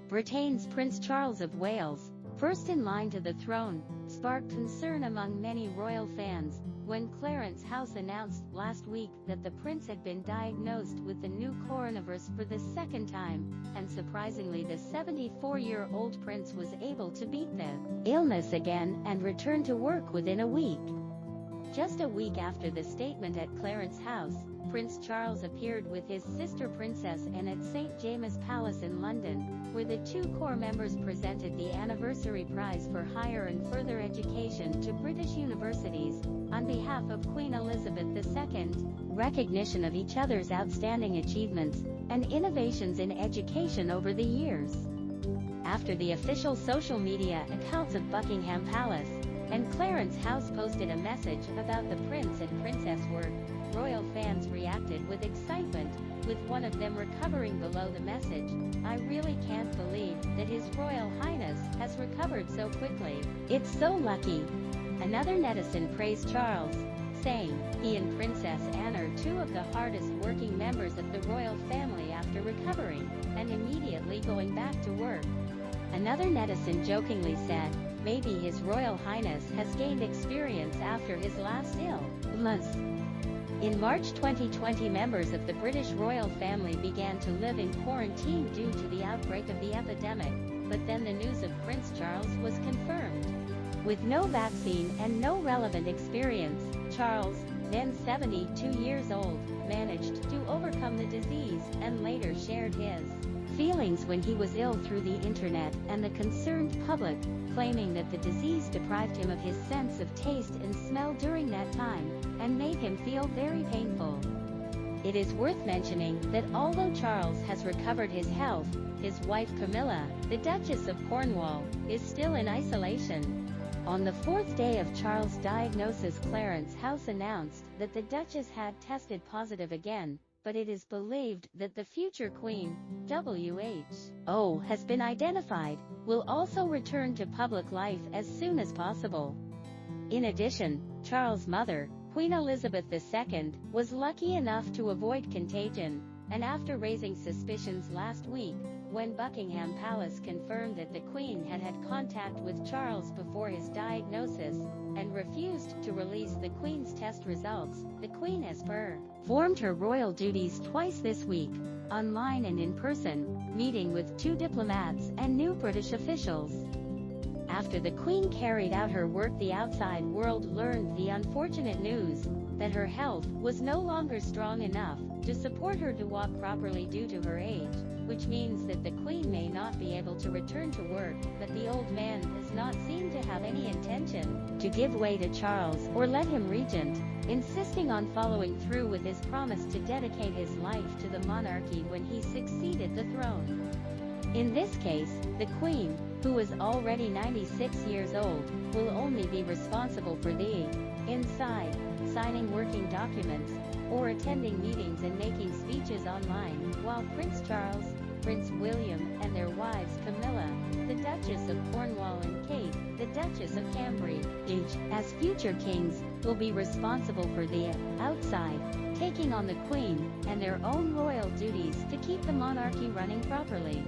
Britain's Prince Charles of Wales, first in line to the throne, sparked concern among many royal fans when Clarence House announced last week that the prince had been diagnosed with the new coronavirus for the second time, and surprisingly the 74-year-old prince was able to beat the illness again and return to work within a week. Just a week after the statement at Clarence House, Prince Charles appeared with his sister Princess Anne at St James's Palace in London, where the two core members presented the Anniversary Prize for Higher and Further Education to British universities, on behalf of Queen Elizabeth II, recognition of each other's outstanding achievements and innovations in education over the years. After the official social media accounts of Buckingham Palace and Clarence House posted a message about the prince and princess work, royal fans reacted with excitement, with one of them recovering below the message, "I really can't believe that His Royal Highness has recovered so quickly. It's so lucky." Another netizen praised Charles, saying, "He and Princess Anne are two of the hardest working members of the royal family after recovering, and immediately going back to work." Another netizen jokingly said, "Maybe His Royal Highness has gained experience after his last illness." In March 2020, members of the British royal family began to live in quarantine due to the outbreak of the epidemic, but then the news of Prince Charles was confirmed. With no vaccine and no relevant experience, Charles, then 72 years old, managed to overcome the disease and later shared his feelings when he was ill through the internet and the concerned public, claiming that the disease deprived him of his sense of taste and smell during that time, and made him feel very painful. It is worth mentioning that although Charles has recovered his health, his wife Camilla, the Duchess of Cornwall, is still in isolation. On the fourth day of Charles' diagnosis, Clarence House announced that the Duchess had tested positive again, but it is believed that the future Queen, WHO, has been identified, will also return to public life as soon as possible. In addition, Charles' mother, Queen Elizabeth II, was lucky enough to avoid contagion, and after raising suspicions last week, when Buckingham Palace confirmed that the Queen had had contact with Charles before his diagnosis, and refused to release the Queen's test results, the Queen has performed her royal duties twice this week, online and in person, meeting with two diplomats and new British officials. After the Queen carried out her work, the outside world learned the unfortunate news that her health was no longer strong enough to support her to walk properly due to her age, which means that the Queen may not be able to return to work, but the old man does not seem to have any intention to give way to Charles or let him regent, insisting on following through with his promise to dedicate his life to the monarchy when he succeeded the throne. In this case, the Queen, who is already 96 years old, will only be responsible for the inside, signing working documents, or attending meetings and making speeches online, while Prince Charles, Prince William, and their wives Camilla, the Duchess of Cornwall, and Kate, the Duchess of Cambridge, as future kings, will be responsible for the outside, taking on the Queen and their own royal duties to keep the monarchy running properly.